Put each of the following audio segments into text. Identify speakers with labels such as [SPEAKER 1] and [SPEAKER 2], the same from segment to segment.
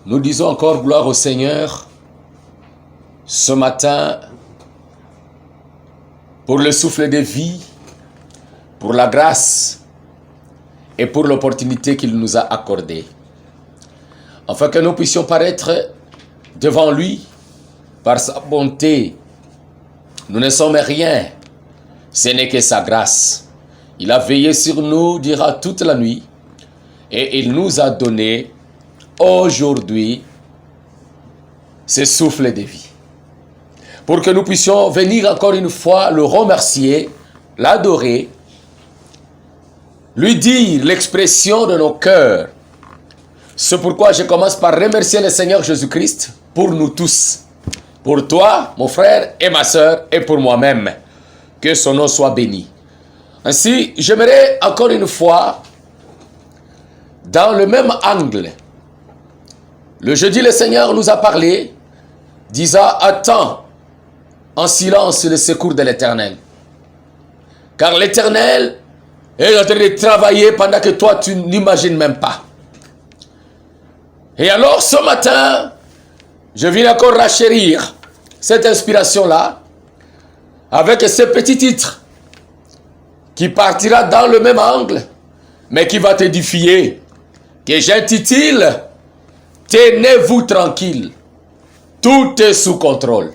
[SPEAKER 1] Nous disons encore gloire au Seigneur ce matin pour le souffle de vie, pour la grâce et pour l'opportunité qu'il nous a accordée. Afin que nous puissions paraître devant lui par sa bonté. Nous ne sommes rien, ce n'est que sa grâce. Il a veillé sur nous durant toute la nuit et il nous a donné aujourd'hui ce souffle de vie. Pour que nous puissions venir encore une fois le remercier, l'adorer, lui dire l'expression de nos cœurs. C'est pourquoi je commence par remercier le Seigneur Jésus-Christ pour nous tous. Pour toi, mon frère et ma sœur, et pour moi-même. Que son nom soit béni. Ainsi, j'aimerais encore une fois, dans le même angle, le jeudi, le Seigneur nous a parlé, disant, attends en silence le secours de l'Éternel. Car l'Éternel est en train de travailler pendant que toi, tu n'imagines même pas. Et alors, ce matin, je viens encore rachérir cette inspiration-là avec ce petit titre qui partira dans le même angle, mais qui va t'édifier, que j'intitule « Tenez-vous tranquille, tout est sous contrôle ».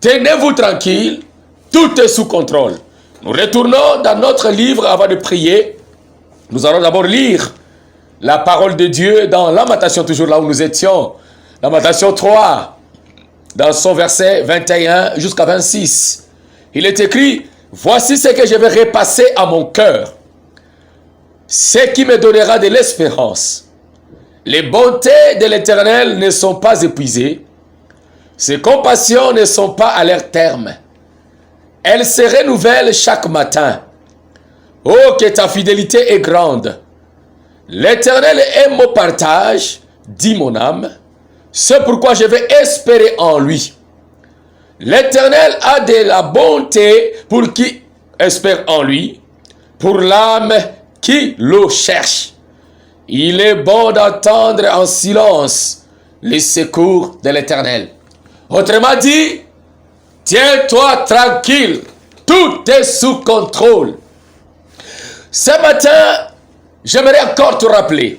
[SPEAKER 1] Tenez-vous tranquille, tout est sous contrôle. Nous retournons dans notre livre avant de prier. Nous allons d'abord lire la parole de Dieu dans Lamentation, toujours là où nous étions. Lamentation 3, dans son verset 21 jusqu'à 26. Il est écrit, « Voici ce que je vais repasser à mon cœur, ce qui me donnera de l'espérance. Les bontés de l'Éternel ne sont pas épuisées, ses compassions ne sont pas à leur terme. Elles se renouvellent chaque matin. Oh, que ta fidélité est grande! L'Éternel est mon partage, dit mon âme. C'est pourquoi je vais espérer en lui. L'Éternel a de la bonté pour qui espère en lui, pour l'âme qui le cherche. Il est bon d'entendre en silence les secours de l'Éternel. » Autrement dit, tiens-toi tranquille, tout est sous contrôle. Ce matin, j'aimerais encore te rappeler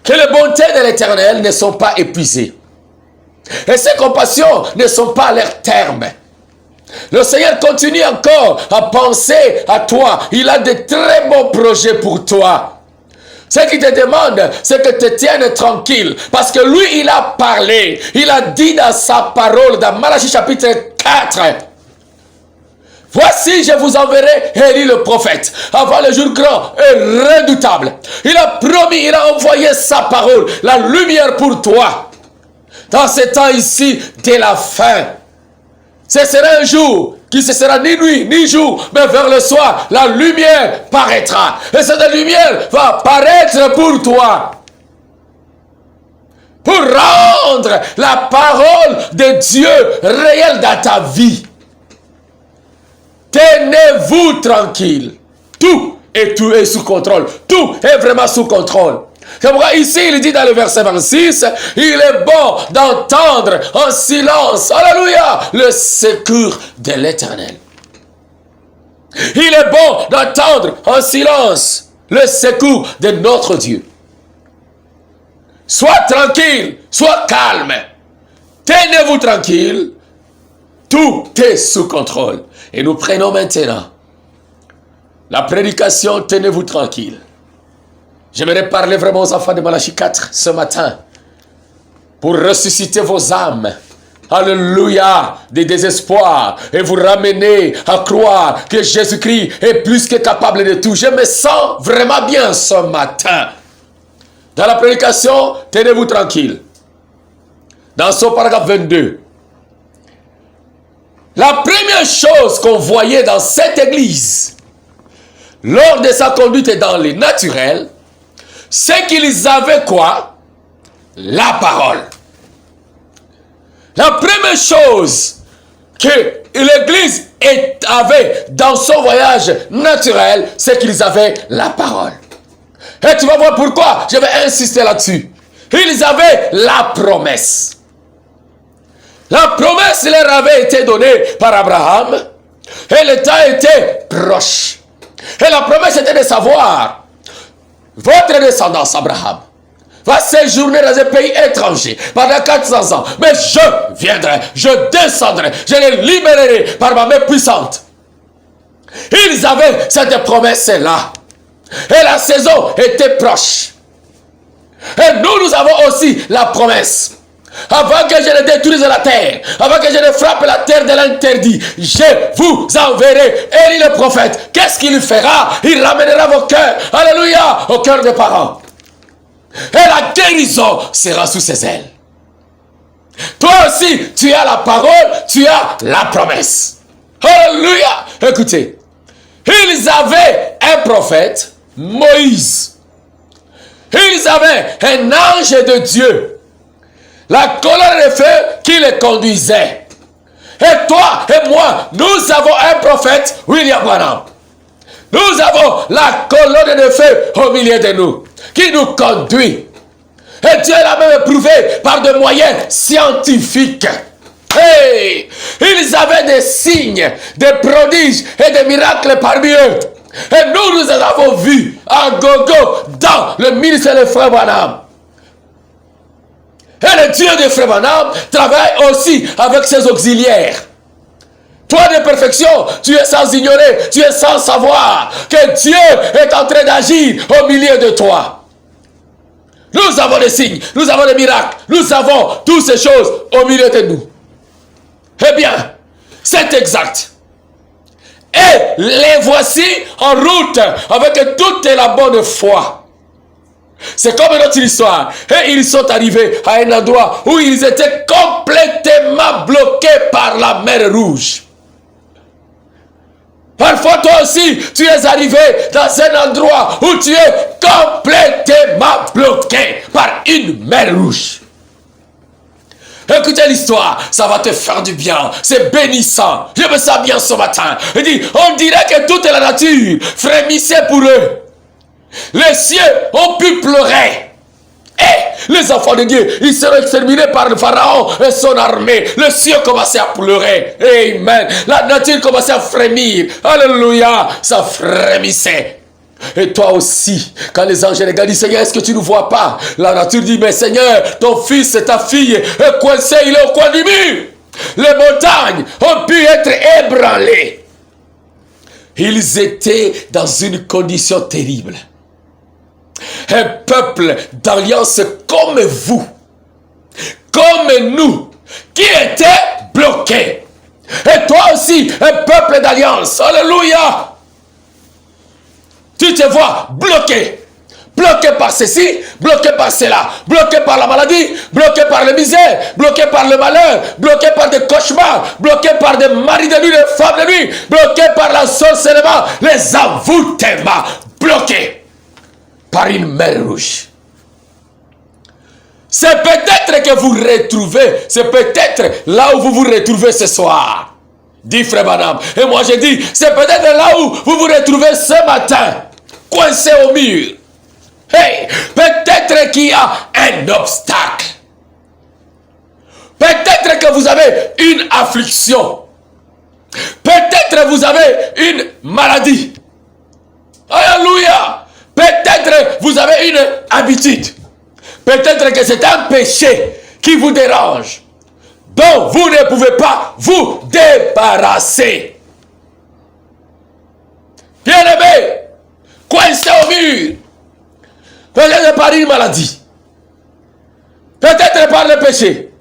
[SPEAKER 1] que les bontés de l'Éternel ne sont pas épuisées. Et ses compassions ne sont pas à leur terme. Le Seigneur continue encore à penser à toi. Il a de très bons projets pour toi. Ce qu'il te demande, c'est que tu te tiennes tranquille. Parce que lui, il a parlé. Il a dit dans sa parole, dans Malachie chapitre 4, « Voici, je vous enverrai Élie le prophète, avant le jour grand et redoutable. » Il a promis, il a envoyé sa parole, la lumière pour toi. Dans ce temps ici, de la fin. Ce sera un jour qui ne sera ni nuit ni jour, mais vers le soir, la lumière paraîtra. Et cette lumière va paraître pour toi. Pour rendre la parole de Dieu réelle dans ta vie. Tenez-vous tranquille. Tout est sous contrôle. Tout est vraiment sous contrôle. C'est pourquoi ici, il dit dans le verset 26, il est bon d'entendre en silence, alléluia, le secours de l'Éternel. Il est bon d'entendre en silence le secours de notre Dieu. Sois tranquille, sois calme. Tenez-vous tranquille, tout est sous contrôle. Et nous prenons maintenant la prédication, tenez-vous tranquille. J'aimerais parler vraiment aux enfants de Malachie 4 ce matin pour ressusciter vos âmes. Alléluia, des désespoirs et vous ramener à croire que Jésus-Christ est plus que capable de tout. Je me sens vraiment bien ce matin. Dans la prédication, tenez-vous tranquille. Dans son paragraphe 22, la première chose qu'on voyait dans cette église, lors de sa conduite dans les naturels, c'est qu'ils avaient quoi? La parole. La première chose que l'église avait dans son voyage naturel, c'est qu'ils avaient la parole. Et tu vas voir pourquoi je vais insister là-dessus. ils avaient la promesse. La promesse leur avait été donnée par Abraham et le temps était proche. Et la promesse était de savoir, votre descendance, Abraham, va séjourner dans un pays étranger pendant 400 ans. Mais je viendrai, je descendrai, je les libérerai par ma main puissante. Ils avaient cette promesse-là. Et la saison était proche. Et nous avons aussi la promesse. Avant que je ne détruise la terre, avant que je ne frappe la terre de l'interdit, je vous enverrai Élie le prophète. Qu'est-ce qu'il fera? Il ramènera vos cœurs, alléluia, au cœur des parents. Et la guérison sera sous ses ailes. Toi aussi, tu as la parole, tu as la promesse. Alléluia. Écoutez, ils avaient un prophète, Moïse. Ils avaient un ange de Dieu. La colonne de feu qui les conduisait. Et toi et moi, nous avons un prophète, William Branham. Nous avons la colonne de feu au milieu de nous, qui nous conduit. Et Dieu l'a même prouvé par des moyens scientifiques. Hey! Ils avaient des signes, des prodiges et des miracles parmi eux. Et nous les avons vus à gogo dans le ministère de Frère Branham. Et le Dieu de Frère Branham travaille aussi avec ses auxiliaires. Toi de perfection, tu es sans ignorer, tu es sans savoir que Dieu est en train d'agir au milieu de toi. Nous avons des signes, nous avons des miracles, nous avons toutes ces choses au milieu de nous. Eh bien, c'est exact. Et les voici en route avec toute la bonne foi. C'est comme notre histoire. Et ils sont arrivés à un endroit où ils étaient complètement bloqués par la mer Rouge. Parfois toi aussi, tu es arrivé dans un endroit où tu es complètement bloqué par une mer Rouge. Écoutez l'histoire, ça va te faire du bien, c'est bénissant. Je me sens bien ce matin. Il dit, on dirait que toute la nature frémissait pour eux. Les cieux ont pu pleurer. Et les enfants de Dieu, ils seront exterminés par le Pharaon et son armée. Le ciel commençait à pleurer. Amen. La nature commençait à frémir. Alléluia. Ça frémissait. Et toi aussi, quand les anges regardent, disent, Seigneur, est-ce que tu ne vois pas? La nature dit, mais Seigneur, ton fils et ta fille est coincé, il est au coin du mur. Les montagnes ont pu être ébranlées. Ils étaient dans une condition terrible. Un peuple d'alliance comme vous, comme nous, qui était bloqué. Et toi aussi, un peuple d'alliance. Alléluia. Tu te vois bloqué. Bloqué par ceci, bloqué par cela, bloqué par la maladie, bloqué par la misère, bloqué par le malheur, bloqué par des cauchemars, bloqué par des maris de nuit, des femmes de nuit, bloqué par la sorcellerie, les envoûtements, bloqué par une mer rouge. C'est peut-être que vous retrouvez, c'est peut-être là où vous vous retrouvez ce soir, dit Frère Branham. Et moi je dis, c'est peut-être là où vous vous retrouvez ce matin, coincé au mur. Hey, peut-être qu'il y a un obstacle. Peut-être que vous avez une affliction. Peut-être que vous avez une maladie. Alléluia. Peut-être que vous avez une habitude. Peut-être que c'est un péché qui vous dérange, dont vous ne pouvez pas vous débarrasser. Bien-aimé, coincé au mur. Peut-être par une maladie. Peut-être par le péché.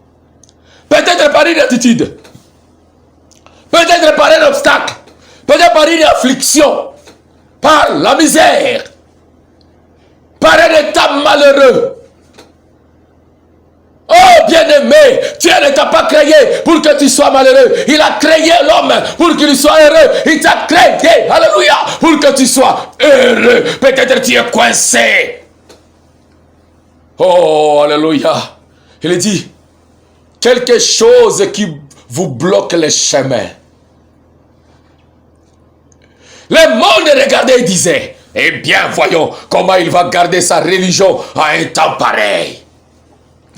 [SPEAKER 1] Peut-être par une attitude. Peut-être par un obstacle. Peut-être par une affliction. Par la misère. Par un état malheureux. Oh bien-aimé, Dieu ne t'a pas créé pour que tu sois malheureux. Il a créé l'homme pour qu'il soit heureux. Il t'a créé, alléluia, pour que tu sois heureux. Peut-être tu es coincé. Oh, alléluia. Il dit, quelque chose qui vous bloque le chemin. Le monde regardait et disait, eh bien, voyons comment il va garder sa religion à un temps pareil.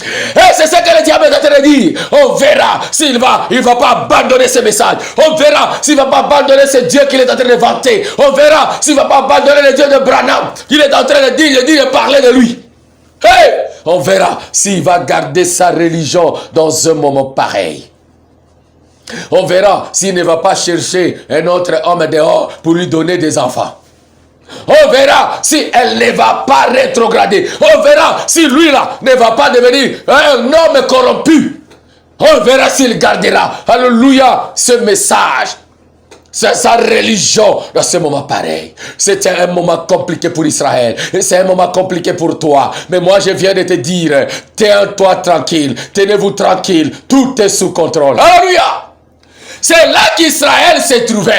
[SPEAKER 1] Et c'est ce que le diable est en train de dire. On verra s'il va pas abandonner ce message. On verra s'il va pas abandonner ce Dieu qu'il est en train de vanter. On verra s'il va pas abandonner le Dieu de Branham qu'il est en train de dire, de parler de lui. Hey! On verra s'il va garder sa religion dans un moment pareil. On verra s'il ne va pas chercher un autre homme dehors pour lui donner des enfants. On verra si elle ne va pas rétrograder. On verra si lui-là ne va pas devenir un homme corrompu. On verra s'il gardera, alléluia, ce message. C'est sa religion dans ce moment pareil. C'était un moment compliqué pour Israël. Et c'est un moment compliqué pour toi. Mais moi, je viens de te dire, tiens-toi tranquille. Tenez-vous tranquille. Tout est sous contrôle. Alléluia. C'est là qu'Israël s'est trouvé.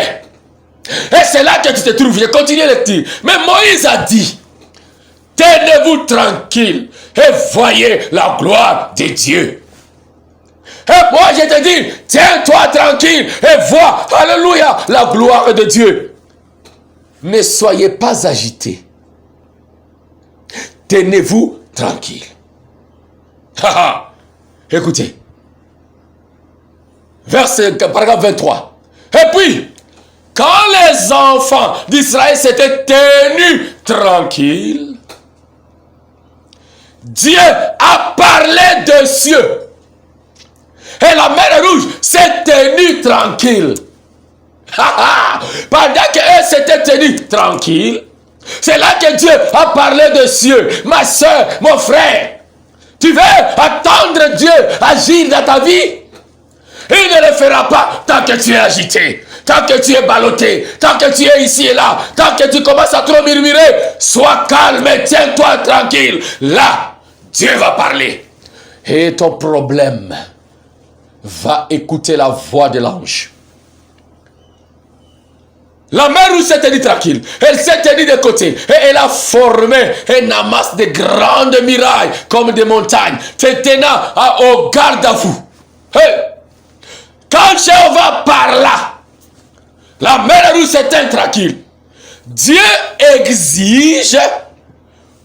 [SPEAKER 1] Et c'est là que tu te trouves. Je continue le dire. Mais Moïse a dit, tenez-vous tranquille et voyez la gloire de Dieu. Et moi je te dis, tiens-toi tranquille et vois, alléluia, la gloire de Dieu. Ne soyez pas agités. Tenez-vous tranquille. Écoutez. Verset, paragraphe 23. Et puis, quand les enfants d'Israël s'étaient tenus tranquilles, Dieu a parlé de cieux. Et la mer Rouge s'est tenue tranquille. Pendant qu'elle s'était tenue tranquille, c'est là que Dieu a parlé de cieux. Ma soeur, mon frère, tu veux attendre Dieu agir dans ta vie? Il ne le fera pas tant que tu es agité, tant que tu es ballotté, tant que tu es ici et là, tant que tu commences à trop murmurer. Sois calme et tiens-toi tranquille. Là, Dieu va parler. Et ton problème va écouter la voix de l'ange. La mer Rouge s'est tenue tranquille. Elle s'est tenue de côté. Et elle a formé un amas de grandes murailles comme des montagnes, te tenant au garde à vous. Hey! Quand Jéhovah parla, la mer Rouge s'est tenue tranquille. Dieu exige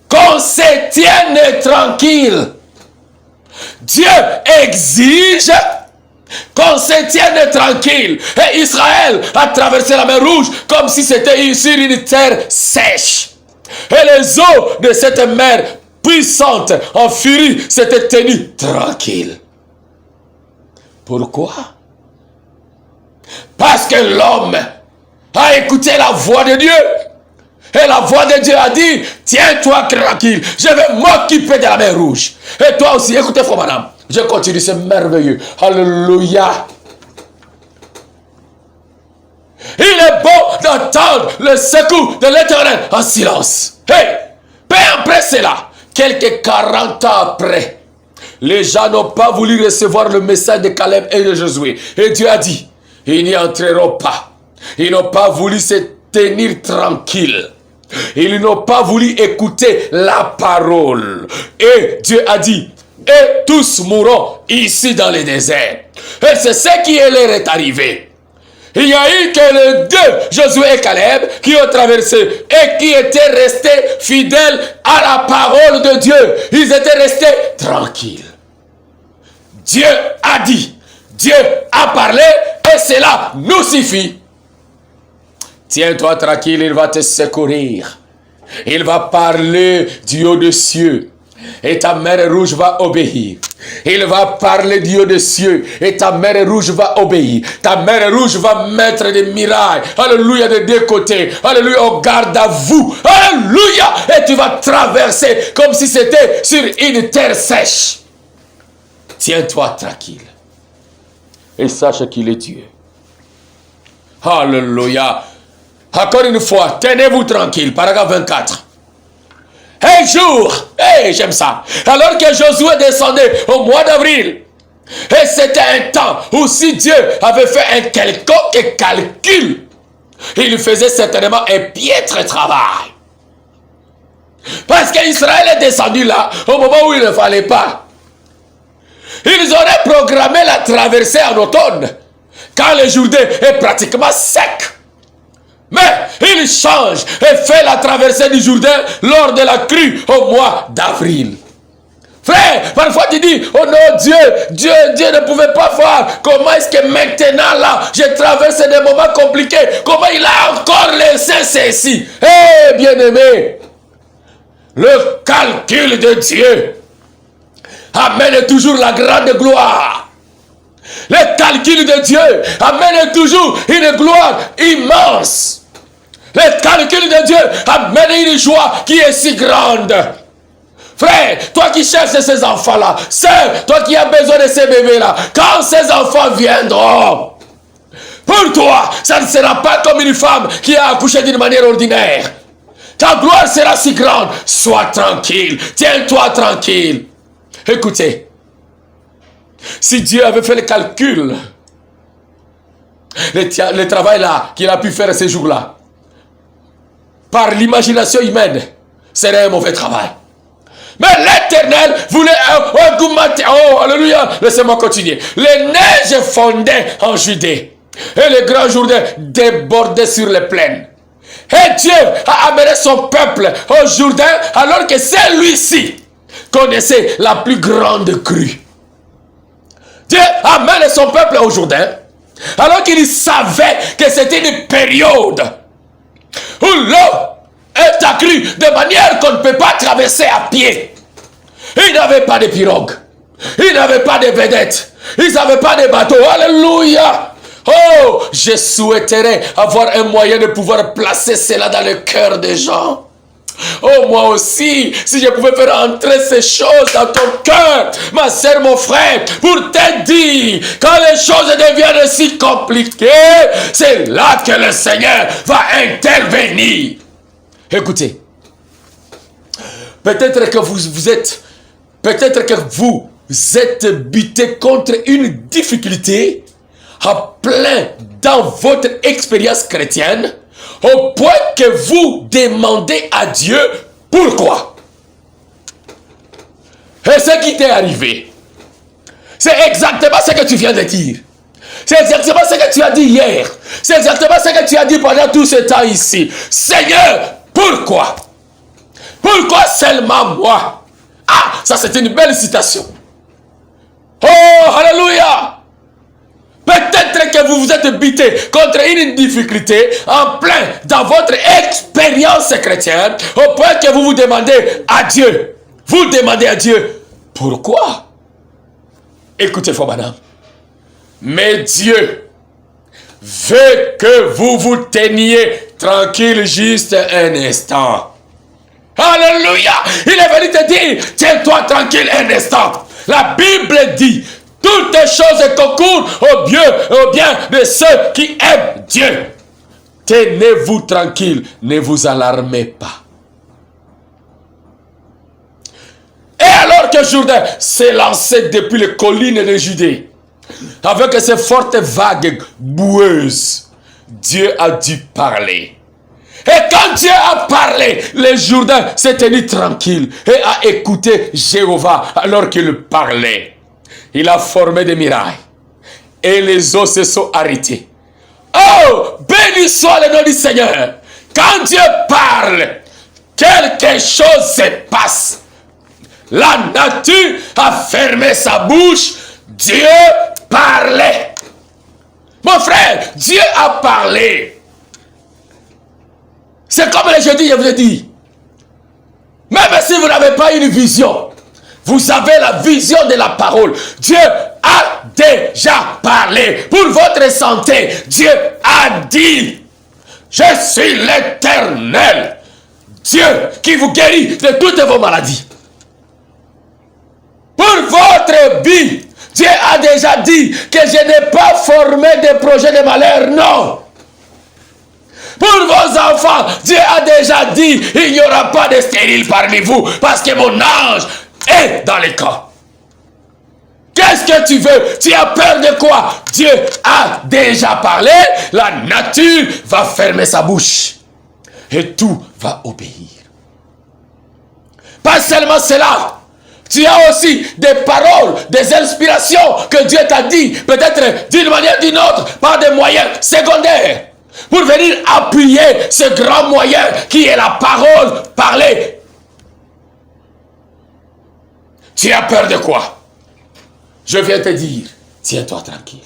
[SPEAKER 1] qu'on se tienne tranquille. Dieu exige qu'on se tienne tranquille. Et Israël a traversé la mer Rouge comme si c'était sur une terre sèche. Et les eaux de cette mer puissante en furie s'étaient tenues tranquilles. Pourquoi? Parce que l'homme a écouté la voix de Dieu. Et la voix de Dieu a dit, tiens-toi tranquille, je vais m'occuper de la mer Rouge. Et toi aussi, écoutez, frère madame, je continue, c'est merveilleux. Alléluia. Il est bon d'entendre le secours de l'Éternel en silence. Hey, peu après cela, quelques 40 ans après, les gens n'ont pas voulu recevoir le message de Caleb et de Josué. Et Dieu a dit, ils n'y entreront pas. Ils n'ont pas voulu se tenir tranquilles. Ils n'ont pas voulu écouter la parole. Et Dieu a dit, et tous mourront ici dans le désert. Et c'est ce qui leur est arrivé. Il n'y a eu que les deux, Josué et Caleb, qui ont traversé et qui étaient restés fidèles à la parole de Dieu. Ils étaient restés tranquilles. Dieu a dit, Dieu a parlé, et cela nous suffit. Tiens-toi tranquille, il va te secourir. Il va parler du haut des cieux. Et ta mer Rouge va obéir. Il va parler du haut des cieux. Et ta mer Rouge va obéir. Ta mer Rouge va mettre des murailles. Alléluia, de deux côtés. Alléluia, au garde à vous. Alléluia. Et tu vas traverser comme si c'était sur une terre sèche. Tiens-toi tranquille. Et sache qu'il est Dieu. Alléluia. Encore une fois, tenez-vous tranquille. Paragraphe 24. Un jour, j'aime ça. Alors que Josué descendait au mois d'avril, et c'était un temps où si Dieu avait fait un quelconque calcul, il faisait certainement un piètre travail. Parce qu'Israël est descendu là, au moment où il ne fallait pas. Ils auraient programmé la traversée en automne, quand le Jourdain est pratiquement sec. Mais il change et fait la traversée du Jourdain lors de la crue au mois d'avril. Frère, parfois tu dis, oh non, Dieu ne pouvait pas voir. Comment est-ce que maintenant là, j'ai traversé des moments compliqués. Comment il a encore laissé ceci? Eh, bien-aimé, le calcul de Dieu amène toujours la grande gloire. Le calcul de Dieu amène toujours une gloire immense. Le calcul de Dieu amène une joie qui est si grande. Frère, toi qui cherches ces enfants-là, sœur, toi qui as besoin de ces bébés-là, quand ces enfants viendront, pour toi, ça ne sera pas comme une femme qui a accouché d'une manière ordinaire. Ta gloire sera si grande. Sois tranquille, tiens-toi tranquille. Écoutez, si Dieu avait fait le calcul, le travail là qu'il a pu faire ces jours-là, par l'imagination humaine, serait un mauvais travail. Mais l'Éternel voulait augmenter. Oh, alléluia. Laissez-moi continuer. Les neiges fondaient en Judée. Et le grand Jourdain débordait sur les plaines. Et Dieu a amené son peuple au Jourdain alors que celui-ci connaissait la plus grande crue. Dieu amène son peuple au Jourdain alors qu'il savait que c'était une période où l'eau est accrue de manière qu'on ne peut pas traverser à pied. Ils n'avaient pas de pirogue. Ils n'avaient pas de vedettes. Ils n'avaient pas de bateaux. Alléluia. Oh, je souhaiterais avoir un moyen de pouvoir placer cela dans le cœur des gens. Oh, moi aussi, si je pouvais faire entrer ces choses dans ton cœur, ma sœur, mon frère, pour te dire, quand les choses deviennent si compliquées, c'est là que le Seigneur va intervenir. Écoutez, peut-être que vous êtes buté contre une difficulté en plein dans votre expérience chrétienne, au point que vous demandez à Dieu pourquoi. Et ce qui t'est arrivé, c'est exactement ce que tu viens de dire. C'est exactement ce que tu as dit hier. C'est exactement ce que tu as dit pendant tout ce temps ici. Seigneur, pourquoi? Pourquoi seulement moi? Ah, ça c'est une belle citation. Oh, alléluia! Peut-être que vous vous êtes buté contre une difficulté en plein dans votre expérience chrétienne, au point que vous vous demandez à Dieu. Vous demandez à Dieu, pourquoi? Écoutez, frère madame. Mais Dieu veut que vous vous teniez tranquille juste un instant. Alléluia! Il est venu te dire, tiens-toi tranquille un instant. La Bible dit, toutes les choses concourent au bien de ceux qui aiment Dieu. Tenez-vous tranquille, ne vous alarmez pas. Et alors que Jourdain s'est lancé depuis les collines de Judée, avec ses fortes vagues boueuses, Dieu a dû parler. Et quand Dieu a parlé, le Jourdain s'est tenu tranquille et a écouté Jéhovah alors qu'il parlait. Il a formé des murailles et les eaux se sont arrêtées. Oh, béni soit le nom du Seigneur. Quand Dieu parle, quelque chose se passe. La nature a fermé sa bouche. Dieu parlait. Mon frère, Dieu a parlé. C'est comme le jeudi, je vous ai dit. Même si vous n'avez pas une vision, vous avez la vision de la parole. Dieu a déjà parlé. Pour votre santé, Dieu a dit, je suis l'Éternel, Dieu qui vous guérit de toutes vos maladies. Pour votre vie, Dieu a déjà dit que je n'ai pas formé de projet de malheur, non. Pour vos enfants, Dieu a déjà dit, il n'y aura pas de stérile parmi vous, parce que mon ange est dans les camps. Qu'est-ce que tu veux? Tu as peur de quoi? Dieu a déjà parlé, la nature va fermer sa bouche. Et tout va obéir. Pas seulement cela. Tu as aussi des paroles, des inspirations que Dieu t'a dit, peut-être d'une manière ou d'une autre, par des moyens secondaires, pour venir appuyer ce grand moyen qui est la parole parlée. Tu as peur de quoi? Je viens te dire, tiens-toi tranquille.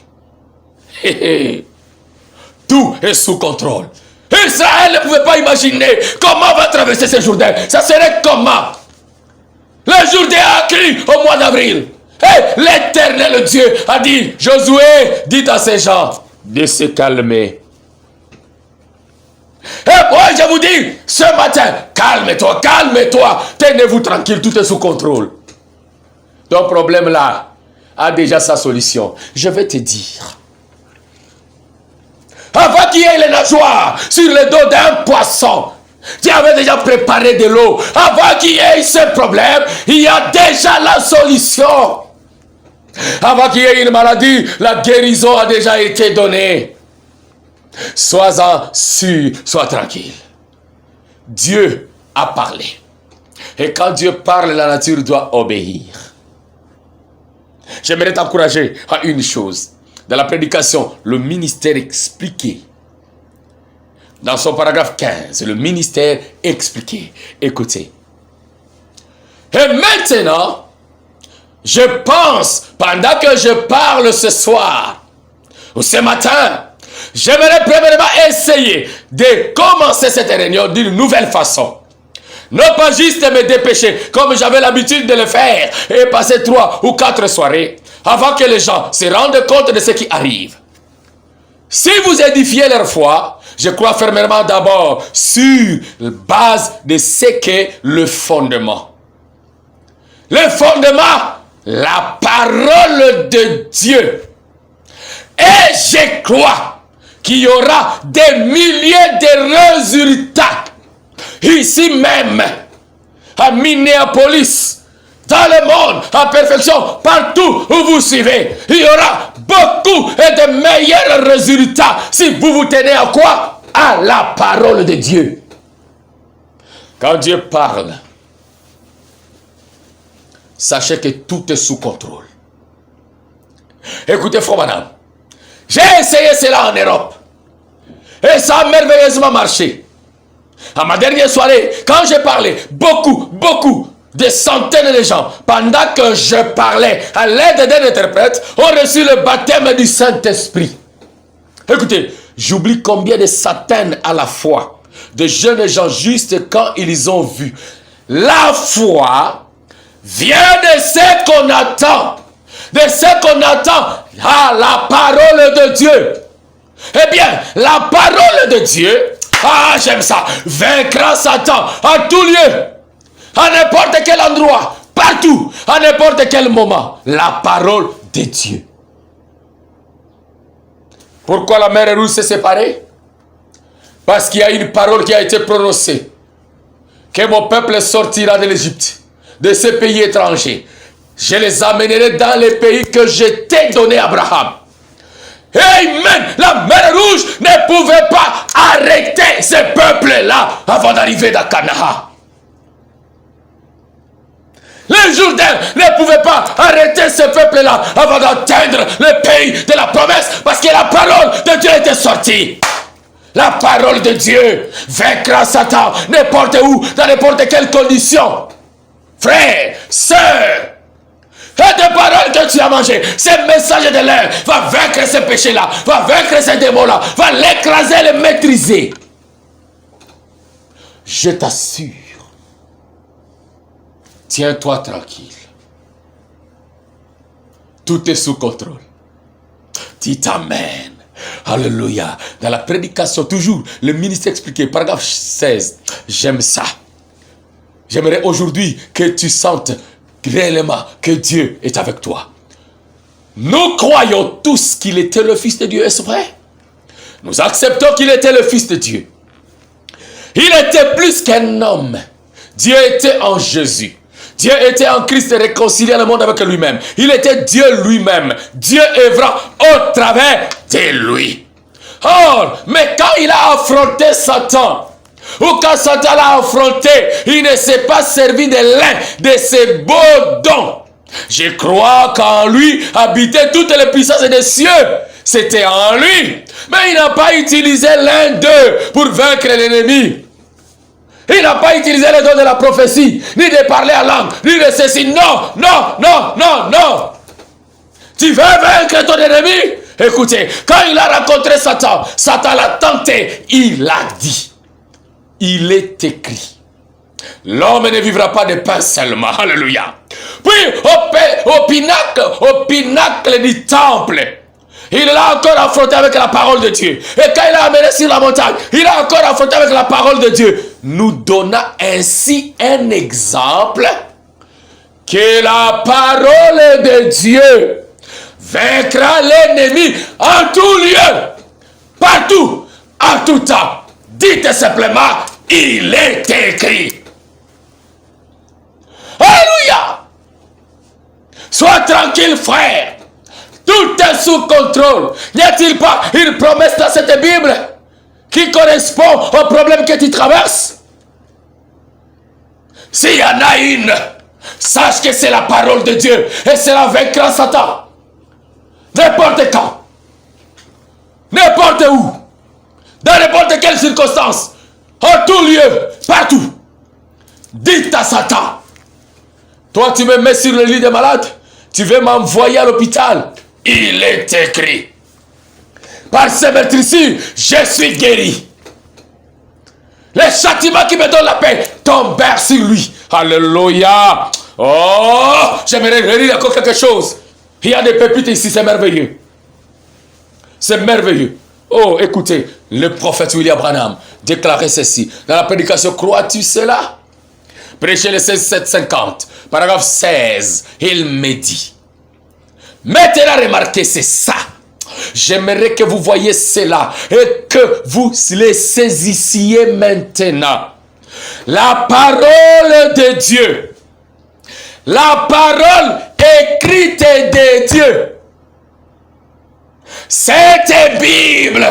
[SPEAKER 1] Tout est sous contrôle. Israël ne pouvait pas imaginer comment va traverser ce Jourdain. Ça serait comment? Le Jourdain a cru au mois d'avril. Et l'Éternel Dieu a dit, Josué, dites à ces gens de se calmer. Et moi je vous dis, ce matin, calme-toi, calme-toi. Tenez-vous tranquille, tout est sous contrôle. Ton problème là a déjà sa solution. Je vais te dire. Avant qu'il y ait les nageoires sur le dos d'un poisson, Dieu avait déjà préparé de l'eau. Avant qu'il y ait ce problème, il y a déjà la solution. Avant qu'il y ait une maladie, la guérison a déjà été donnée. Sois-en sûr, sois tranquille. Dieu a parlé. Et quand Dieu parle, la nature doit obéir. J'aimerais t'encourager à une chose. Dans la prédication, le ministère expliqué. Dans son paragraphe 15, le ministère expliqué. Écoutez. Et maintenant, je pense, pendant que je parle ce soir, ou ce matin, j'aimerais premièrement essayer de commencer cette réunion d'une nouvelle façon. Non pas juste me dépêcher, comme j'avais l'habitude de le faire, et passer 3 ou 4 soirées, avant que les gens se rendent compte de ce qui arrive. Si vous édifiez leur foi, je crois fermement d'abord sur la base de ce qu'est le fondement. Le fondement, la parole de Dieu. Et je crois qu'il y aura des milliers de résultats ici même, à Minneapolis, dans le monde, en perfection, partout où vous suivez, il y aura beaucoup et de meilleurs résultats si vous vous tenez à quoi? À la parole de Dieu. Quand Dieu parle, sachez que tout est sous contrôle. Écoutez, frère madame, j'ai essayé cela en Europe et ça a merveilleusement marché. À ma dernière soirée, quand j'ai parlé, beaucoup des centaines de gens, pendant que je parlais à l'aide d'un interprète, ont reçu le baptême du Saint-Esprit. Écoutez, j'oublie combien de centaines à la fois, de jeunes gens juste quand ils ont vu. La foi vient de ce qu'on attend, de ce qu'on attend à la parole de Dieu. Eh bien, la parole de Dieu, ah, j'aime ça, vaincra Satan à tout lieu, à n'importe quel endroit, partout, à n'importe quel moment. La parole de Dieu. Pourquoi la mer Rouge s'est séparée? Parce qu'il y a une parole qui a été prononcée, que mon peuple sortira de l'Égypte, de ces pays étrangers. Je les amènerai dans les pays que je t'ai donné à Abraham. Amen. La mer Rouge ne pouvait pas arrêter ce peuple-là avant d'arriver dans Canaan. Le Jourdain ne pouvait pas arrêter ce peuple-là avant d'atteindre le pays de la promesse, parce que la parole de Dieu était sortie. La parole de Dieu vaincra Satan n'importe où, dans n'importe quelle condition. Frère, sœur, et des paroles que tu as mangées, ce message de l'air va vaincre ce péché-là, va vaincre ces démons-là, va l'écraser, le maîtriser. Je t'assure, tiens-toi tranquille. Tout est sous contrôle. Dis amen. Alléluia. Dans la prédication, toujours, le ministre expliqué, paragraphe 16. J'aime ça. J'aimerais aujourd'hui que tu sentes réellement que Dieu est avec toi. Nous croyons tous qu'il était le Fils de Dieu, est-ce vrai? Nous acceptons qu'il était le Fils de Dieu. Il était plus qu'un homme. Dieu était en Jésus. Dieu était en Christ et réconcilié le monde avec lui-même. Il était Dieu lui-même. Dieu œuvrant au travers de lui. Or, mais quand il a affronté Satan, ou quand Satan l'a affronté, il ne s'est pas servi de l'un de ses beaux dons. Je crois qu'en lui habitaient toutes les puissances des cieux. C'était en lui. Mais il n'a pas utilisé l'un d'eux pour vaincre l'ennemi. Il n'a pas utilisé le don de la prophétie, ni de parler en langue, ni de ceci. Non, non, non, non, non. Tu veux vaincre ton ennemi? Écoutez, quand il a rencontré Satan, Satan l'a tenté, il a dit, il est écrit, l'homme ne vivra pas de pain seulement. Alléluia. Puis au pinacle du temple, il l'a encore affronté avec la parole de Dieu. Et quand il a amené sur la montagne, il a encore affronté avec la parole de Dieu. Nous donnant ainsi un exemple que la parole de Dieu vaincra l'ennemi en tout lieu, partout, en tout temps. Dites simplement, il est écrit. Alléluia. Sois tranquille, frère. Tout est sous contrôle. N'y a-t-il pas une promesse dans cette Bible qui correspond au problème que tu traverses? S'il y en a une, sache que c'est la parole de Dieu et cela vaincra Satan. N'importe quand, n'importe où, dans n'importe quelle circonstance, en tout lieu, partout. Dites à Satan, toi tu me mets sur le lit des malades, tu veux m'envoyer à l'hôpital. Il est écrit, par ces meurtrissures, je suis guéri. Les châtiments qui me donnent la paix tombèrent sur lui. Alléluia. Oh, j'aimerais relire encore quelque chose. Il y a des pépites ici, c'est merveilleux. C'est merveilleux. Oh, écoutez, le prophète William Branham déclarait ceci. Dans la prédication, crois-tu cela? Prêchez le 16-7-50, paragraphe 16. Il me dit. Maintenant, remarquez, c'est ça. J'aimerais que vous voyez cela et que vous les saisissiez maintenant. La parole de Dieu. La parole écrite de Dieu. Cette Bible.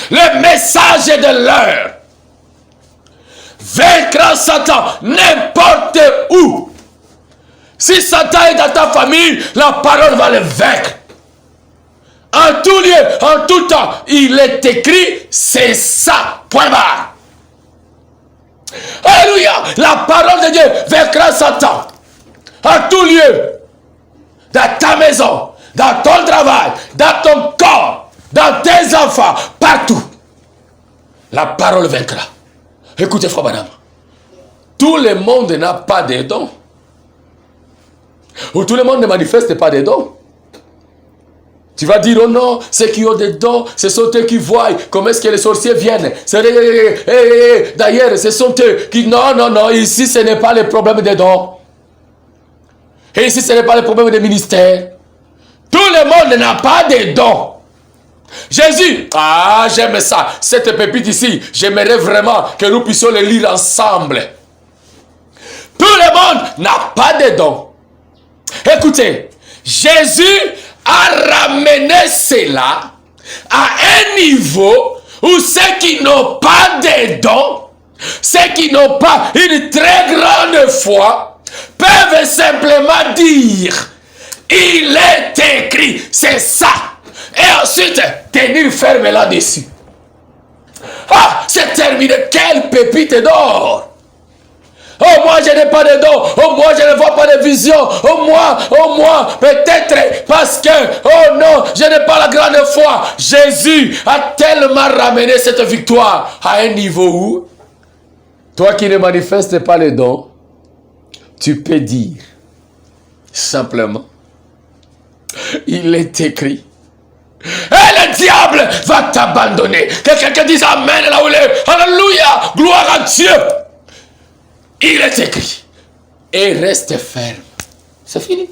[SPEAKER 1] Le message de l'heure. Vaincra Satan n'importe où. Si Satan est dans ta famille, la parole va le vaincre. En tout lieu, en tout temps, il est écrit, c'est ça. Point barre. Alléluia. La parole de Dieu vaincra Satan. En tout lieu. Dans ta maison, dans ton travail, dans ton corps, dans tes enfants, partout. La parole vaincra. Écoutez, frère madame. Tout le monde n'a pas de dons. Ou tout le monde ne manifeste pas des dons. Tu vas dire, oh non, ceux qui ont des dons, ce sont eux qui voient comment est-ce que les sorciers viennent. D'ailleurs, ce sont eux qui... Non, non, non, ici ce n'est pas le problème des dons. Et ici ce n'est pas le problème des ministères. Tout le monde n'a pas de dons. Jésus, ah j'aime ça. Cette pépite ici, j'aimerais vraiment que nous puissions le lire ensemble. Tout le monde n'a pas de dons. Écoutez, Jésus a ramené cela à un niveau où ceux qui n'ont pas de dons, ceux qui n'ont pas une très grande foi, peuvent simplement dire, il est écrit, c'est ça. Et ensuite, tenir ferme là-dessus. Ah, c'est terminé, quelle pépite d'or. Oh, moi, je n'ai pas de dons. Oh, moi, je ne vois pas de vision. Oh, moi, peut-être parce que, oh non, je n'ai pas la grande foi. Jésus a tellement ramené cette victoire à un niveau où, toi qui ne manifestes pas les dons, tu peux dire, simplement, il est écrit. Et le diable va t'abandonner. Que quelqu'un dise Amen là où il est. Alléluia. Gloire à Dieu. Il est écrit. Et reste ferme. C'est fini.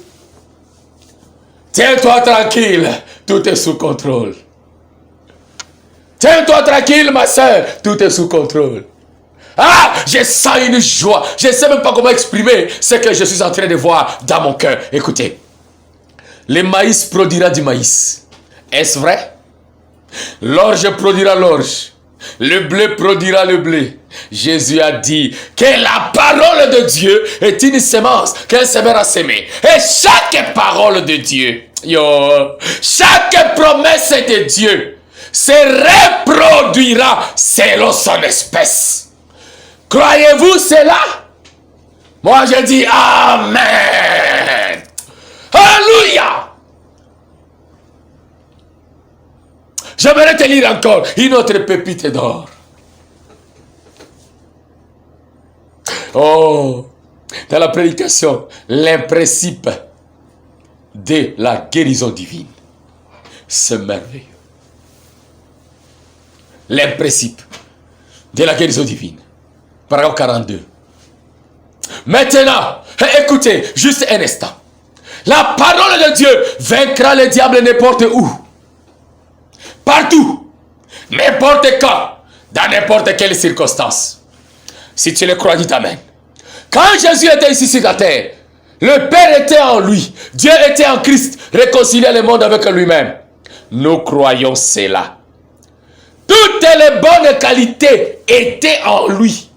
[SPEAKER 1] Tiens-toi tranquille. Tout est sous contrôle. Tiens-toi tranquille, ma soeur. Tout est sous contrôle. Ah, je sens une joie. Je ne sais même pas comment exprimer ce que je suis en train de voir dans mon cœur. Écoutez. Le maïs produira du maïs. Est-ce vrai? L'orge produira l'orge. Le blé produira le blé. Jésus a dit que la parole de Dieu est une semence qu'un semeur a semée. Et chaque parole de Dieu, chaque promesse de Dieu, se reproduira selon son espèce. Croyez-vous cela? Moi je dis Amen. Alléluia. J'aimerais te lire encore une autre pépite d'or. Oh, dans la prédication, l'imprincipe de la guérison divine. C'est merveilleux. L'imprincipe de la guérison divine. Paragraphe 42. Maintenant, écoutez, juste un instant. La parole de Dieu vaincra le diable n'importe où. Partout. N'importe quand. Dans n'importe quelle circonstance. Si tu le crois, dis Amen. Quand Jésus était ici sur la terre, le Père était en lui. Dieu était en Christ, réconciliant le monde avec lui-même. Nous croyons cela. Toutes les bonnes qualités étaient en lui.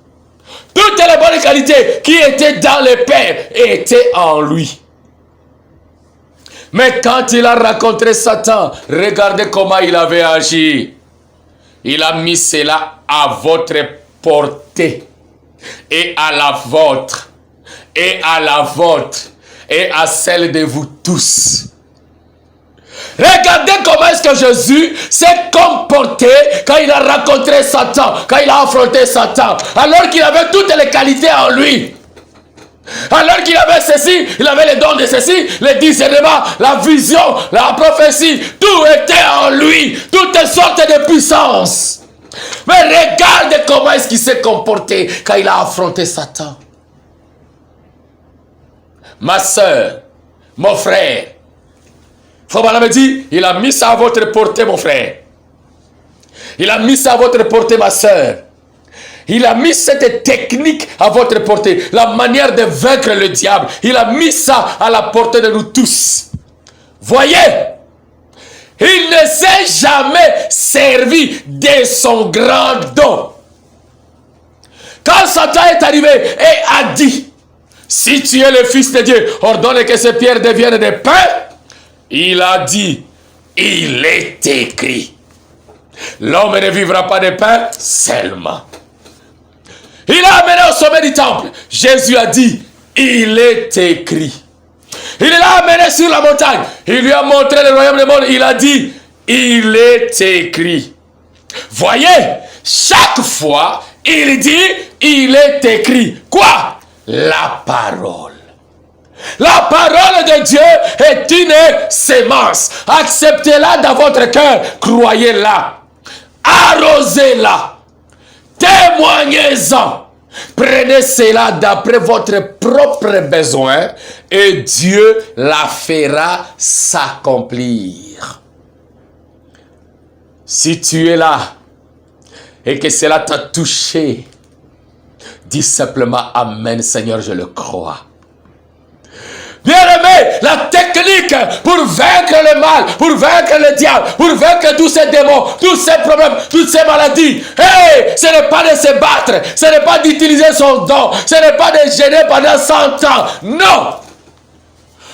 [SPEAKER 1] Toutes les bonnes qualités qui étaient dans le Père étaient en lui. Mais quand il a rencontré Satan, regardez comment il avait agi. Il a mis cela à votre portée. Et à la vôtre. Et à la vôtre. Et à celle de vous tous. Regardez comment est-ce que Jésus s'est comporté quand il a rencontré Satan, quand il a affronté Satan, alors qu'il avait toutes les qualités en lui. Alors qu'il avait ceci, il avait les dons de ceci, le discernement, la vision, la prophétie, tout était en lui, toutes sortes de puissances. Mais regarde comment est-ce qu'il s'est comporté quand il a affronté Satan. Ma soeur, mon frère, Frère me dit, il a mis ça à votre portée, mon frère. Il a mis ça à votre portée, ma soeur. Il a mis cette technique à votre portée. La manière de vaincre le diable. Il a mis ça à la portée de nous tous. Voyez, il ne s'est jamais servi de son grand don. Quand Satan est arrivé et a dit, si tu es le Fils de Dieu, ordonne que ces pierres deviennent des pains. Il a dit, il est écrit, l'homme ne vivra pas de pain seulement. Il a amené au sommet du temple. Jésus a dit, il est écrit. Il l'a amené sur la montagne. Il lui a montré le royaume du monde. Il a dit, il est écrit. Voyez, chaque fois, il dit, il est écrit. Quoi? La parole. La parole de Dieu est une sémence. Acceptez-la dans votre cœur. Croyez-la. Arrosez-la. Témoignez-en. Prenez cela d'après votre propre besoin et Dieu la fera s'accomplir. Si tu es là et que cela t'a touché, dis simplement Amen, Seigneur, je le crois. Bien-aimé, la technique pour vaincre le mal, pour vaincre le diable, pour vaincre tous ces démons, tous ces problèmes, toutes ces maladies, hey, ce n'est pas de se battre, ce n'est pas d'utiliser son don, ce n'est pas de gêner pendant 100 ans, non.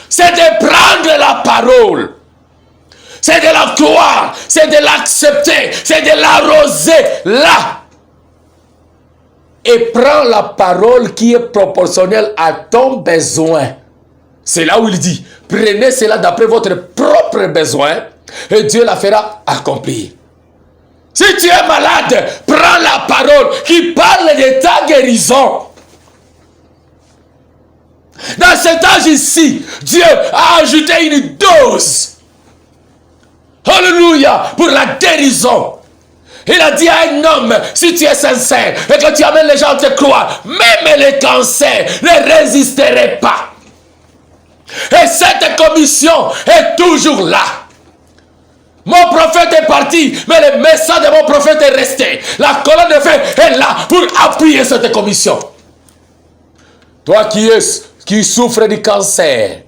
[SPEAKER 1] C'est de prendre la parole, c'est de la croire, c'est de l'accepter, c'est de l'arroser là. Et prends la parole qui est proportionnelle à ton besoin. C'est là où il dit, prenez cela d'après votre propre besoin et Dieu la fera accomplir. Si tu es malade, prends la parole qui parle de ta guérison. Dans cet âge ici, Dieu a ajouté une dose. Alléluia, pour la guérison. Il a dit à un homme, si tu es sincère et que tu amènes les gens à te croire, même les cancers ne résisteraient pas. Et cette commission est toujours là. Mon prophète est parti, mais le message de mon prophète est resté. La colonne de feu est là pour appuyer cette commission. Toi qui souffres du cancer,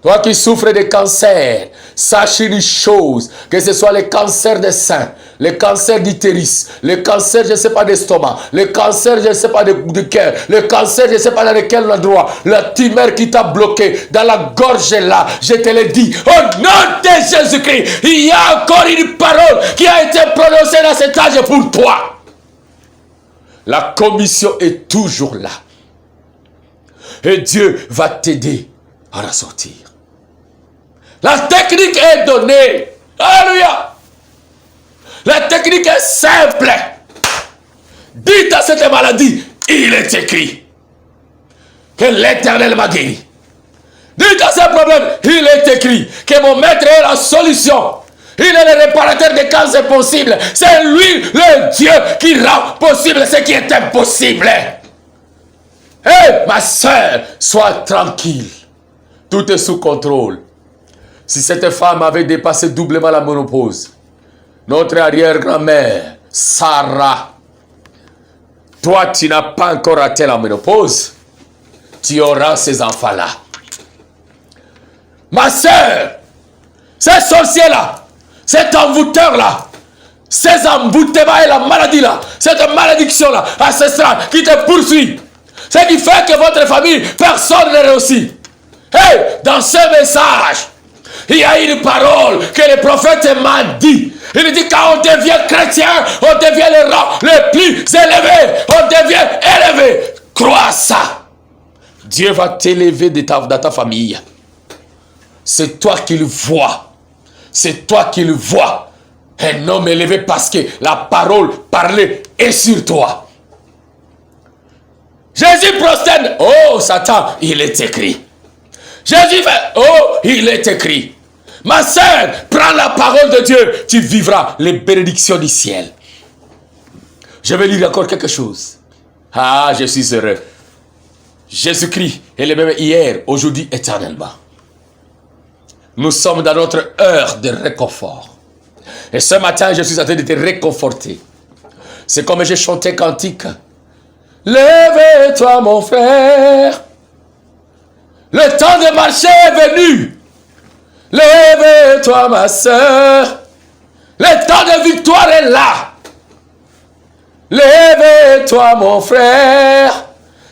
[SPEAKER 1] toi qui souffres de cancer, sache une chose, que ce soit le cancer des seins, le cancer d'utérus, le cancer, je ne sais pas, d'estomac, le cancer, je ne sais pas, de cœur, le cancer, je ne sais pas dans lequel endroit, la tumeur qui t'a bloqué dans la gorge là, je te l'ai dit, au nom de Jésus-Christ, il y a encore une parole qui a été prononcée dans cet âge pour toi. La commission est toujours là. Et Dieu va t'aider à la sortir. La technique est donnée. Alléluia. La technique est simple. Dites à cette maladie, il est écrit que l'Éternel m'a guéri. Dites à ce problème, il est écrit que mon maître est la solution. Il est le réparateur des quand c'est possible. C'est lui le Dieu qui rend possible ce qui est impossible. Hé, ma soeur, sois tranquille. Tout est sous contrôle. Si cette femme avait dépassé doublement la ménopause, notre arrière-grand-mère, Sarah, toi, tu n'as pas encore raté la ménopause, tu auras ces enfants-là. Ma soeur, ces sorciers-là, cet envoûteur-là, ces emboutements et la maladie-là, cette malédiction-là, ancestrale, qui te poursuit, ce qui fait que votre famille, personne ne réussit. Hey, dans ce message, il y a une parole que le prophète m'a dit. Il dit quand on devient chrétien, on devient le rang le plus élevé. On devient élevé. Crois ça. Dieu va t'élever dans ta famille. C'est toi qui le vois. C'est toi qui le vois. Un homme élevé parce que la parole parlée est sur toi. Jésus prosterne. Oh Satan, il est écrit. Jésus fait. Oh, il est écrit. Ma sœur, prends la parole de Dieu. Tu vivras les bénédictions du ciel. Je vais lire encore quelque chose. Ah, je suis heureux. Jésus-Christ est le même hier, aujourd'hui, éternellement. Nous sommes dans notre heure de réconfort. Et ce matin, je suis en train de te réconforter. C'est comme j'ai chanté cantique. Lève-toi, mon frère. Le temps de marcher est venu. Lève-toi, ma soeur. Le temps de victoire est là. Lève-toi, mon frère.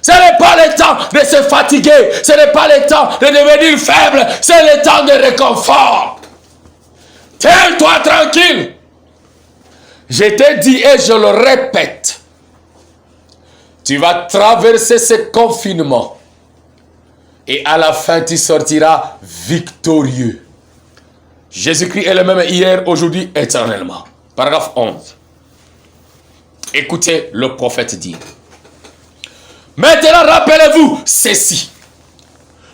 [SPEAKER 1] Ce n'est pas le temps de se fatiguer. Ce n'est pas le temps de devenir faible. C'est le temps de réconfort. Tiens-toi tranquille. Je te dis et je le répète. Tu vas traverser ce confinement. Et à la fin, tu sortiras victorieux. Jésus-Christ est le même hier, aujourd'hui, éternellement. Paragraphe 11. Écoutez le prophète dire. Maintenant, rappelez-vous ceci.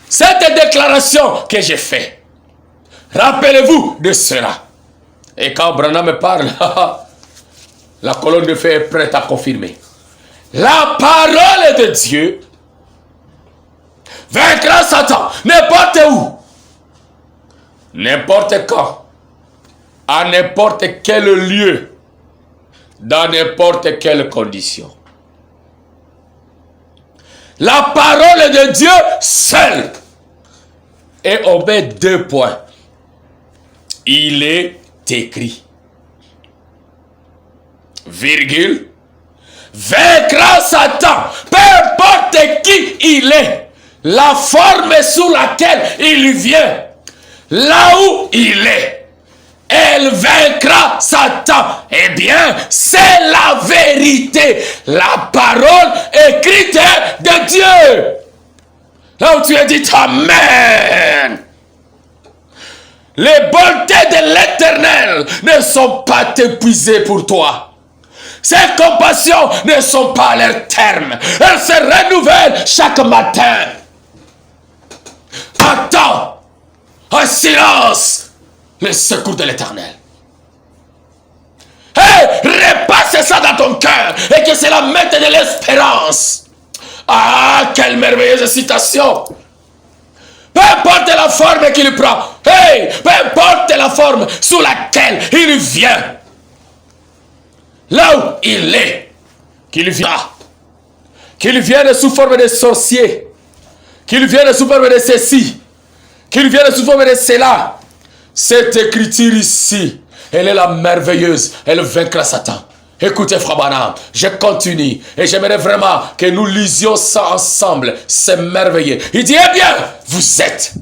[SPEAKER 1] Cette déclaration que j'ai faite. Rappelez-vous de cela. Et quand Branham me parle, la colonne de feu est prête à confirmer. La parole de Dieu vaincra Satan n'importe où, n'importe quand, à n'importe quel lieu, dans n'importe quelle condition. La parole de Dieu seule. Et on met 2 points. Il est écrit. Virgule. Vaincra Satan, peu importe qui il est, la forme sous laquelle il vient, là où il est, elle vaincra Satan. Eh bien, c'est la vérité, la parole écrite de Dieu. Là où tu as dit Amen. Les bontés de l'Éternel ne sont pas épuisées pour toi. Ses compassions ne sont pas à leur terme. Elles se renouvellent chaque matin. Attends en silence le secours de l'Éternel. Hey, repasse ça dans ton cœur et que cela mette de l'espérance. Ah, quelle merveilleuse citation. Peu importe la forme qu'il prend. Hey, peu importe la forme sous laquelle il vient. Là où il est, qu'il vienne sous forme de sorcier, qu'il vienne sous forme de ceci, qu'il vienne sous forme de cela. Cette écriture ici Elle est la merveilleuse. Elle vaincra Satan. Écoutez, Frère Branham, je continue. Et j'aimerais vraiment que nous lisions ça ensemble. C'est merveilleux. Il dit, eh bien, vous êtes.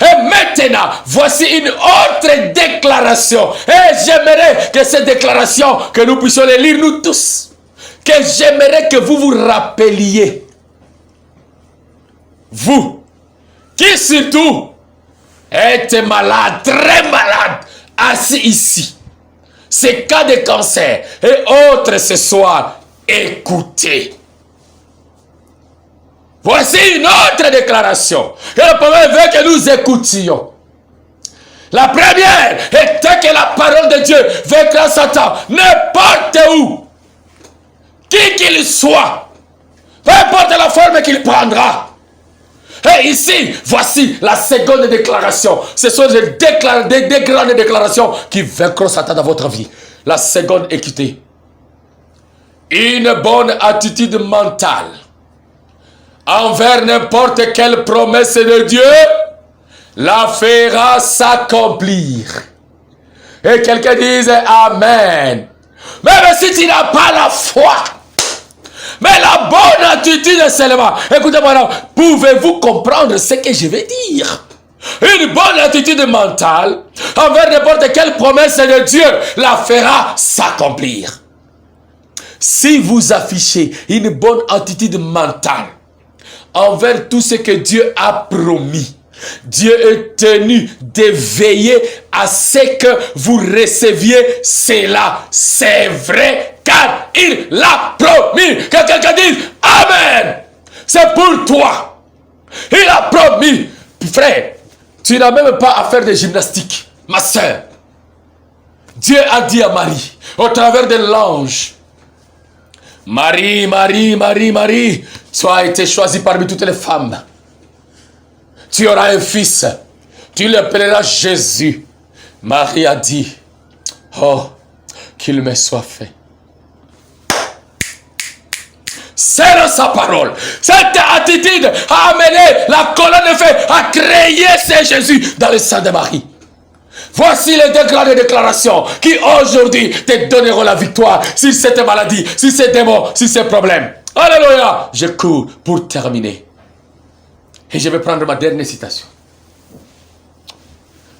[SPEAKER 1] Et maintenant, voici une autre déclaration. Et j'aimerais que cette déclaration, que nous puissions les lire nous tous. Que j'aimerais que vous vous rappeliez. Vous, qui surtout êtes malade, très malade, assis ici. Ces cas de cancer et autres ce soir, écoutez. Voici une autre déclaration que le prophète veut que nous écoutions. La première était que la parole de Dieu vaincra Satan n'importe où, qui qu'il soit, peu importe la forme qu'il prendra. Et ici, voici la seconde déclaration. Ce sont des grandes déclarations qui vaincront Satan dans votre vie. La seconde, écoutez. Une bonne attitude mentale envers n'importe quelle promesse de Dieu la fera s'accomplir. Et quelqu'un dise Amen. Même si tu n'as pas la foi, mais la bonne attitude seulement. Écoutez-moi, pouvez-vous comprendre ce que je vais dire? Une bonne attitude mentale envers n'importe quelle promesse de Dieu la fera s'accomplir. Si vous affichez une bonne attitude mentale envers tout ce que Dieu a promis, Dieu est tenu de veiller à ce que vous receviez cela. C'est vrai car il l'a promis. Que quelqu'un dise Amen. C'est pour toi. Il a promis. Frère, tu n'as même pas à faire de gymnastique. Ma soeur, Dieu a dit à Marie, au travers de l'ange, Marie, Marie, Marie, Marie, tu as été choisie parmi toutes les femmes. Tu auras un fils. Tu l'appelleras Jésus. Marie a dit, oh, qu'il me soit fait. C'est dans sa parole. Cette attitude a amené la colonne de feu à créer ce Jésus dans le sein de Marie. Voici les deux grandes déclarations qui aujourd'hui te donneront la victoire sur cette maladie, sur ces démons, sur ces problèmes. Alléluia. Je cours pour terminer. Et je vais prendre ma dernière citation.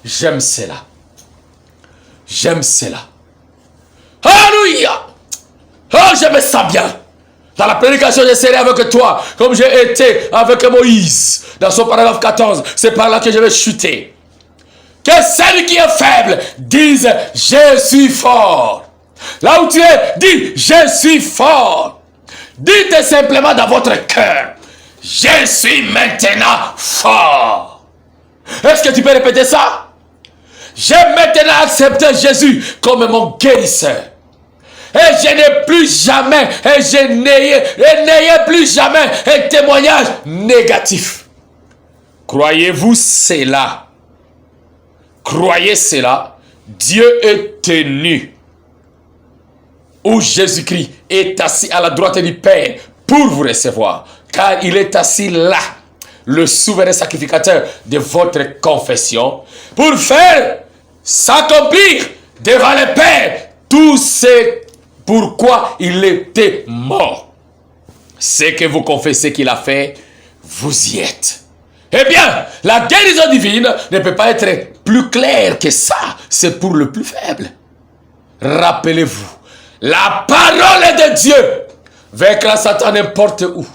[SPEAKER 1] J'aime cela. J'aime cela. Alléluia. Oh, je me sens bien. Dans la prédication, je serai avec toi, comme j'ai été avec Moïse. Dans son paragraphe 14, c'est par là que je vais chuter. Que celui qui est faible dise, je suis fort. Là où tu es, dis, je suis fort. Dites simplement dans votre cœur, je suis maintenant fort. Est-ce que tu peux répéter ça? J'ai maintenant accepté Jésus comme mon guérisseur. Et je n'ai plus jamais, et je n'ayez plus jamais un témoignage négatif. Croyez-vous cela? Croyez cela? Dieu est tenu. Où Jésus-Christ est assis à la droite du Père pour vous recevoir. Car il est assis là, le souverain sacrificateur de votre confession, pour faire s'accomplir devant le Père tout ce pourquoi il était mort. Ce que vous confessez qu'il a fait, vous y êtes. Eh bien, la guérison divine ne peut pas être plus claire que ça. C'est pour le plus faible. Rappelez-vous, la parole de Dieu vaincra Satan n'importe où,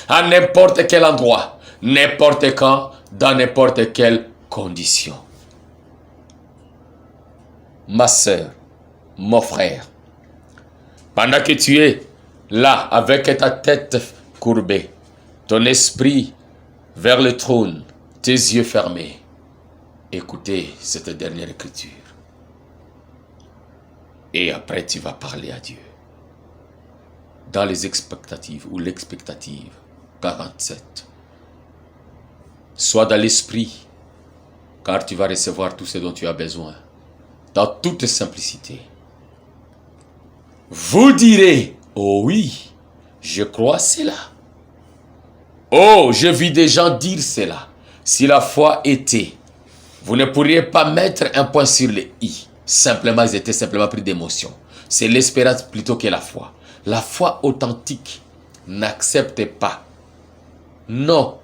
[SPEAKER 1] à n'importe quel endroit, n'importe quand, dans n'importe quelle condition. Ma soeur, mon frère, pendant que tu es là avec ta tête courbée, ton esprit vers le trône, tes yeux fermés, écoutez cette dernière écriture. Et après tu vas parler à Dieu. Dans les expectatives ou l'expectative 47. Sois dans l'esprit, car tu vas recevoir tout ce dont tu as besoin. Dans toute simplicité. Vous direz, oh oui, je crois cela. Oh, je vis des gens dire cela. Si la foi était, vous ne pourriez pas mettre un point sur le i. Simplement, ils étaient simplement pris d'émotion. C'est l'espérance plutôt que la foi. La foi authentique n'accepte pas non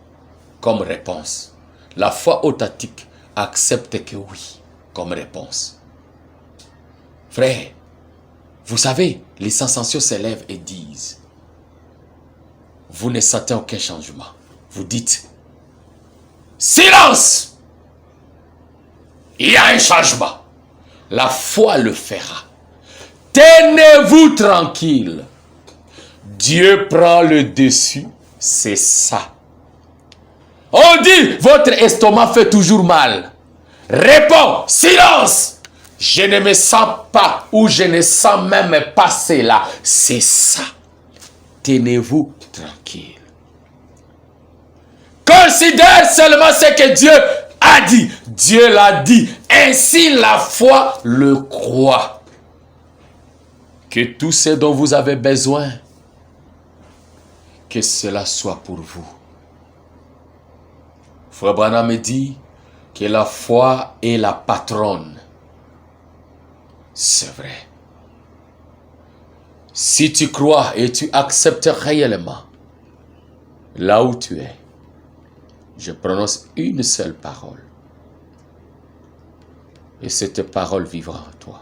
[SPEAKER 1] comme réponse. La foi authentique accepte que oui comme réponse. Frère, vous savez, les sensations s'élèvent et disent, vous ne sentez aucun changement. Vous dites, silence! Il y a un changement. La foi le fera. Tenez-vous tranquille. Dieu prend le dessus. C'est ça. On dit, votre estomac fait toujours mal. Réponds, silence. Je ne me sens pas ou je ne sens même pas cela. C'est ça. Tenez-vous tranquille. Considère seulement ce que Dieu a dit. Dieu l'a dit. Ainsi la foi le croit. Que tout ce dont vous avez besoin, que cela soit pour vous. Frère Branham me dit que la foi est la patronne. C'est vrai. Si tu crois et tu acceptes réellement, là où tu es, je prononce une seule parole. Et cette parole vivra en toi.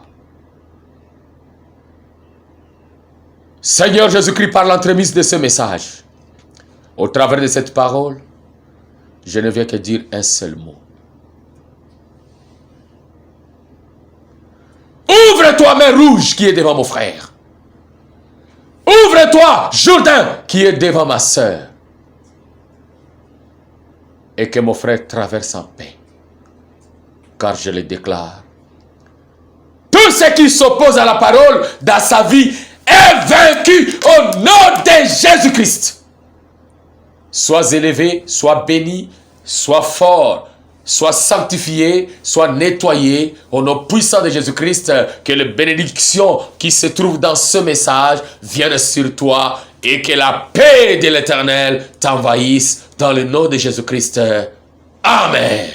[SPEAKER 1] Seigneur Jésus-Christ, par l'entremise de ce message, au travers de cette parole, je ne viens que dire un seul mot. Ouvre-toi, main rouge qui est devant mon frère. Ouvre-toi, Jourdain qui est devant ma sœur. Et que mon frère traverse en paix. Car je le déclare. Tout ce qui s'oppose à la parole dans sa vie est vaincu au nom de Jésus-Christ. Sois élevé, sois béni, sois fort, sois sanctifié, sois nettoyé au nom puissant de Jésus-Christ. Que les bénédictions qui se trouvent dans ce message viennent sur toi et que la paix de l'Éternel t'envahisse dans le nom de Jésus-Christ. Amen.